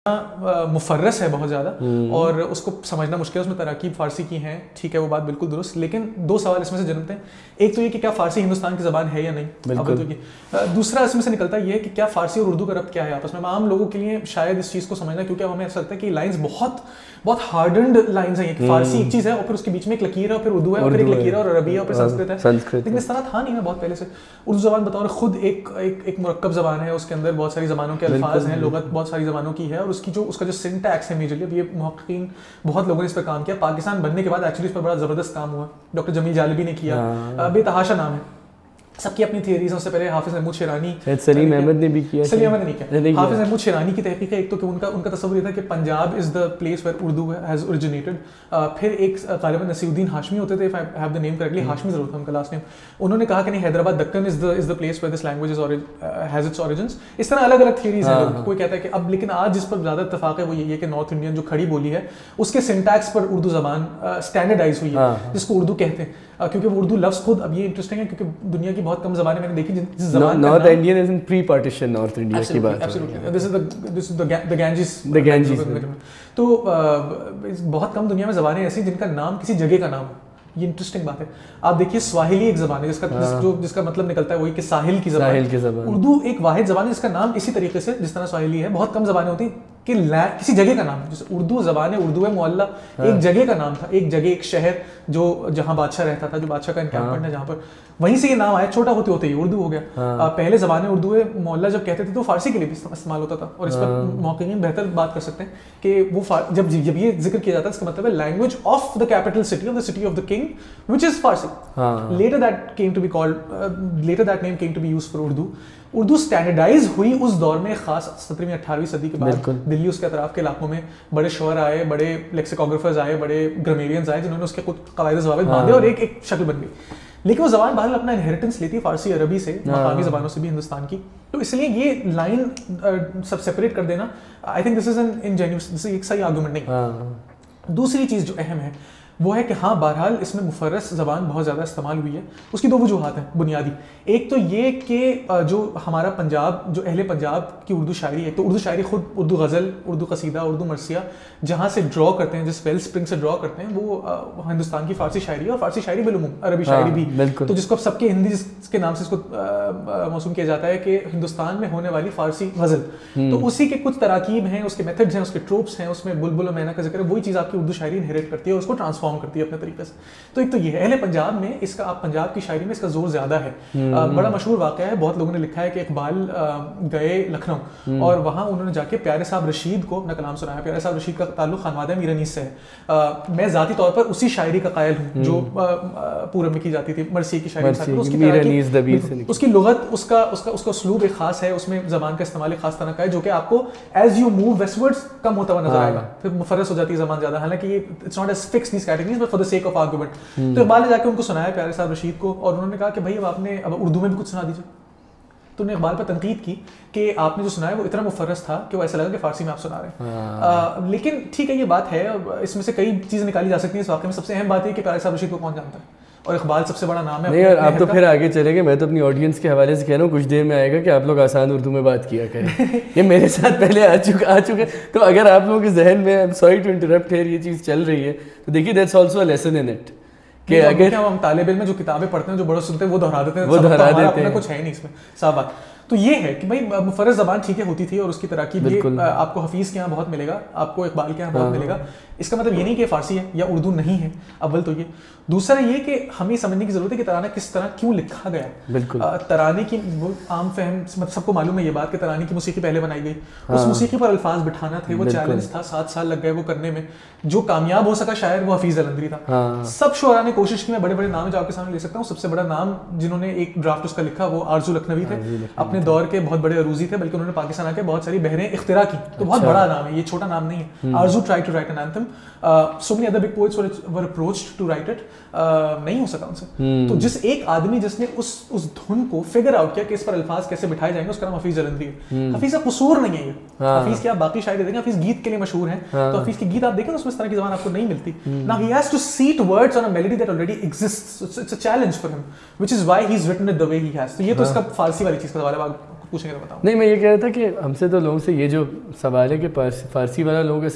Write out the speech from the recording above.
مفرس ہے بہت زیادہ اور اس کو سمجھنا مشکل ہے. اس میں تراکیب فارسی کی ہیں, ٹھیک ہے, وہ بات بالکل درست, لیکن دو سوال اس میں سے جنمتے ہیں. ایک تو یہ کہ کیا فارسی ہندوستان کی زبان ہے یا نہیں, اول تو یہ. دوسرا اس میں سے نکلتا ہے یہ کہ کیا فارسی اور اردو کا ربط کیا ہے آپس میں. عام لوگوں کے لیے شاید اس چیز کو سمجھنا, کیونکہ ہمیں ایسا لگتا ہے کہ لائنز بہت ہارڈنڈ لائنز ہیں. فارسی ایک چیز ہے اور پھر اس کے بیچ میں ایک لکیر ہے, اور پھر اردو ہے, اور پھر ایک لکیر ہے, اور عربی ہے, اور پھر سنسکرت ہے. لیکن اس طرح تھا نہیں نا بہت پہلے سے. اردو زبان بطور خود ایک مرکب زبان ہے, اس کے اندر بہت ساری زبانوں کے الفاظ ہیں, لغت بہت ساری زبانوں کی ہے, اور اس کا جو سنٹیکس ہے میجرلی, اب یہ محققین بہت لوگوں نے اس پر کام کیا. پاکستان بننے کے بعد ایکچولی اس پر بڑا زبردست کام ہوا. ڈاکٹر جمیل جالبی نے کیا, بے تحاشا نام ہے, سب کی اپنی تھیوریز ہیں. اس سے پہلے حافظ محمود شیرانی, سلیم احمد نے بھی کیا. سلیم احمد نے کیا. حافظ محمود شیرانی کی تحقیق ہے. ایک تو کہ ان کا تصور یہ تھا کہ Punjab is the place where Urdu has originated. پھر ایک غالباً نصیر الدین ہاشمی ہوتے تھے, if I have the name correctly, Hashmi ضرور تھا ان کا لاسٹ نیم. انہوں نے کہا کہ نہیں, Hyderabad Deccan is the place where this language has its origins. اس طرح الگ الگ تھیوریز ہیں. کوئی کہتا ہے کہ اب, لیکن آج جس پر زیادہ اتفاق ہے وہ یہ ہے کہ نارتھ انڈین جو کھڑی بولی ہے اس کے سنٹیکس پر اردو زبان اسٹینڈرڈائز ہوئی ہے, جس کو اردو کہتے ہیں. کیونکہ وہ اردو لفظ خود, اب یہ انٹرسٹنگ ہے کیونکہ دنیا کی بہت کم زبانیں میں نے دیکھی جس زبان نارتھ انڈین از ان پری پارٹیشن نارتھ انڈیا کی بات ہے. دس از the Ganges. تو بہت کم دنیا میں زبانیں ایسی جن کا نام کسی جگہ کا نام ہو. یہ انٹرسٹنگ بات ہے. آپ دیکھیے سواحلی ایک زبان ہے جس کا مطلب نکلتا ہے وہی کہ ساحل کی زبان. اردو ایک واحد زبان ہے جس کا نام اسی طریقے سے جس طرح سواحلی ہے. بہت کم زبانیں ہوتی ہیں کہ کسی جگہ کا نام ہے. جیسے اردو زبان ہے, اردو ہے معلّہ, ایک جگہ کا نام تھا, ایک جگہ, ایک شہر جو جہاں بادشاہ رہتا تھا, جو بادشاہ کا انکیمپمنٹ ہے جہاں پر, وہیں سے یہ نام آیا. چھوٹا ہوتے ہوتے ہی اردو ہو گیا. پہلے زبانیں اردو ہے معلّہ جب کہتے تھے تو فارسی کے لیے بھی استعمال ہوتا تھا, اور اس پر محققین بہتر بات کر سکتے ہیں کہ وہ جب یہ ذکر کیا جاتا ہے اس کا مطلب ہے language of the capital city, of the city of the king, which is Farsi. Later that came to be called, later that name came to be used for Urdu. Urdu standardise ہوئی اس دور میں, خاص 17ویں 18ویں صدی کے بعد. دلی اس کے اطراف کے علاقوں میں بڑے شعر آئے, بڑے لیکسیکوگرافرز آئے, بڑے گرامیرینز آئے, جنہوں نے اس کے کچھ قواعد و ضوابط باندھے اور ایک شکل بن گئی. لیکن وہ زبان بہرحال اپنا انہیریٹنس لیتی ہے فارسی عربی سے, مقامی زبانوں سے بھی ہندوستان کی. تو اس لیے یہ لائن سب سپریٹ کر دینا, I think this is an انجینیوس, ایک صحیح آرگومنٹ نہیں. دوسری چیز جو اہم ہے وہ ہے کہ ہاں بہرحال اس میں مفرس زبان بہت زیادہ استعمال ہوئی ہے. اس کی دو وجوہات ہیں بنیادی. ایک تو یہ کہ جو ہمارا پنجاب, جو اہل پنجاب کی اردو شاعری ہے, تو اردو شاعری خود اردو غزل, اردو قصیدہ, اردو مرثیہ جہاں سے ڈرا کرتے ہیں, جس ویل اسپرنگ سے ڈرا کرتے ہیں, وہ ہندوستان کی فارسی شاعری ہے, اور فارسی شاعری بالعموم عربی شاعری بھی. تو جس کو سب کے ہندی جس کے نام سے اس کو موسوم کیا جاتا ہے کہ ہندوستان میں ہونے والی فارسی غزل, تو اسی کے کچھ تراکیب ہیں, اس کے میتھڈز ہیں, اس کے ٹروپس ہیں, اس میں بلبل و مینا کا ذکر ہے. وہی چیز آپ کی اردو شاعری انہیریٹ کرتی ہے اور اس کو ٹرانسفارم کرتی ہے اپنے طریقے سے. تو ایک تو یہ ہے اہل پنجاب میں اس کا, آپ پنجاب کی شاعری میں اس کا زور زیادہ ہے. بڑا مشہور واقعہ ہے, بہت لوگوں نے لکھا ہے کہ اقبال گئے لکھنؤ اور وہاں انہوں نے جا کے پیارے صاحب رشید کو اپنا کلام سنایا. پیارے صاحب رشید کا تعلق خانوادہ میر انیس سے ہے. میں ذاتی طور پر اسی شاعری کا قائل ہوں جو پورب میں کی جاتی تھی, مرثیے کی شاعری. اس کی لغت, اس کا اسلوب ایک خاص ہے, اس میں زبان کا استعمال ایک خاص طرح کا ہے جو کہ آپ کو ایز یو موو ویسٹورڈز کم ہوتا ہوا نظر آئے گا. پھر مفرس ہو جاتی ہے زبان زیادہ, حالانکہ یہ it's not as fix these categories but for the sake of argument. تو اقبال نے جا کے ان کو سنایا پیارے صاحب رشید کو, اور انہوں نے کہا کہ بھائی اب آپ نے اب اردو میں بھی کچھ سنا دیجیے. تو انہوں نے اقبال پر تنقید کی کہ آپ نے جو سنایا وہ اتنا مفرس تھا کہ وہ ایسا لگا کہ فارسی میں آپ سنا رہے ہیں. لیکن ٹھیک ہے, یہ بات ہے, اس میں سے کئی چیزیں نکالی جا سکتی ہیں اس واقعے میں. سب سے اہم بات ہے کہ پیارے صاحب رشید کو کون جانتا ہے, اور اقبال سب سے بڑا نام ہے. نہیں, اور آپ تو پھر آگے چلیں گے. میں تو اپنی آڈینس کے حوالے سے کہہ رہا ہوں, کچھ دیر میں آئے گا کہ آپ لوگ آسان اردو میں بات کیا کریں. یہ میرے ساتھ پہلے آ چکے. تو اگر آپ لوگوں کے ذہن میں, I am sorry to interrupt here, یہ چیز چل رہی ہے تو دیکھیے that's also a lesson in it کہ اگر ہم طالب علم میں جو کتابیں پڑھتے ہیں, جو بڑے سنتے ہیں, وہ دہرا دیتے ہیں, کچھ ہے ہی نہیں اس میں. صاف بات. تو یہ ہے کہ بھائی مفرس زبان ٹھیک ہے ہوتی تھی, اور اس کی تراکیب یہ آپ کو حفیظ کے یہاں بہت ملے گا, آپ کو اقبال کے یہاں بہت ملے گا. اس کا مطلب یہ نہیں کہ فارسی ہے یا اردو نہیں ہے, اول تو یہ. دوسرا یہ کہ ہمیں سمجھنے کی ضرورت ہے کہ ترانہ کس طرح کیوں لکھا گیا. بالکل ترانے کی عام فہم, سب کو معلوم ہے یہ بات کہ ترانے کی موسیقی پہلے بنائی گئی. اس موسیقی پر الفاظ بٹھانا تھے, وہ چیلنج تھا, 7 سال لگ گئے وہ کرنے میں. جو کامیاب ہو سکا شاعر وہ حفیظ الندری تھا. سب شعراء نے کوشش کی, میں بڑے بڑے نام جو آپ کے سامنے لے سکتا ہوں. سب سے بڑا نام جنہوں نے ایک ڈرافٹ اس کا لکھا وہ آرزو لکھنوی تھے. اپنے دور کے بہت بڑے عروضی تھے, بلکہ انہوں نے پاکستان آ کے بہت ساری بحریں اختراع کی. تو بہت بڑا نام ہے, یہ چھوٹا نام نہیں ہے. Arzoo try to write an anthem. So many other big poets were approached to write it. نہیں ہو سکا ان سے. تو جس ایک آدمی جس نے اس دھن کو فگر آؤٹ کیا کہ اس پر الفاظ کیسے بٹھائے جائیں گے, اس کا نام حفیظ الندری ہے. حفیظ کا قصور نہیں ہے یہ. حفیظ کی آپ باقی شاعری دیکھیں, حفیظ گیت کے لیے مشہور ہیں. تو حفیظ کی گیت آپ دیکھیں اس میں اس طرح کی زبان آپ کو نہیں ملتی. Now he has to seat words on a melody that already exists. It's a challenge for him, which is why he's written it the way he has. تو یہ تو اس کا فارسی والی چیز کا سوال ہے. پوچھیں گے تو بتاؤں. نہیں میں یہ کہہ رہا تھا کہ ہم سے تو لوگوں سے یہ جو سوال ہے کہ فارسی والا لوگوں کا